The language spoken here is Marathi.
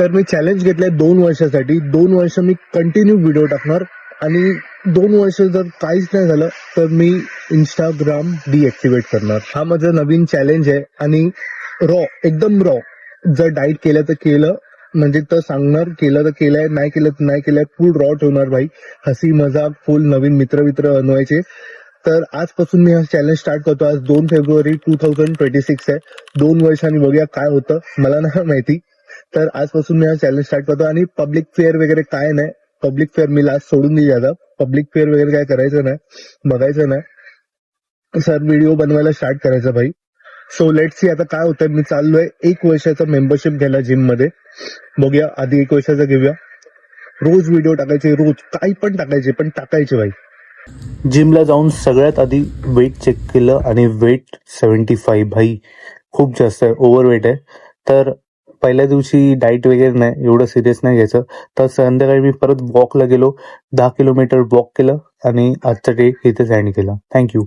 तर मी चॅलेंज घेतलंय 2 वर्षासाठी. 2 वर्ष मी कंटिन्यू व्हिडिओ टाकणार आणि 2 वर्ष जर काहीच नाही झालं तर मी इंस्टाग्राम डिएक्टिवेट करणार. हा माझा नवीन चॅलेंज आहे आणि एकदम रॉ. जर डाईट केलं तर केलं, म्हणजे तर सांगणार, केलं तर केलंय, नाही केलं तर नाही केलंय, फुल रॉ ठेवणार भाई. हसी मजाक, फुल नवीन मित्र बनवायचे. तर आजपासून मी हा चॅलेंज स्टार्ट करतो. आज 2 फेब्रुवारी 2026 आहे. 2 वर्षांनी बघूया काय होतं, मला नाही माहिती. तर आजपासून मी हा चॅलेंज स्टार्ट करतो आणि पब्लिक फेअर वगैरे काय नाही. पब्लिक फेअर मी लास्ट सोडून दिली आता. पब्लिक फेअर वगैरे काय करायचं नाही, बघायचं नाही. सर व्हिडिओ बनवायला स्टार्ट करायचा भाई. सो लेट सी आता काय होतंय. मी चाललोय 1 वर्षाचा मेंबरशिप घ्यायला जिम मध्ये. बघूया, आधी 1 वर्षाचा घेऊया. रोज व्हिडिओ टाकायचे, रोज काही पण टाकायचे, पण टाकायचे भाई. जिमला जाऊन सगळ्यात आधी वेट चेक केलं आणि वेट 75 भाई, खूप जास्त आहे, ओव्हरवेट आहे. तर पहिल्या दिवशी डाईट वगैरे नाही, एवढं सिरियस नाही घ्यायचं. तर संध्याकाळी मी परत वॉकला गेलो, 10 किलोमीटर वॉक केलं आणि आजचा डे इथेच एंड केला. थँक्यू.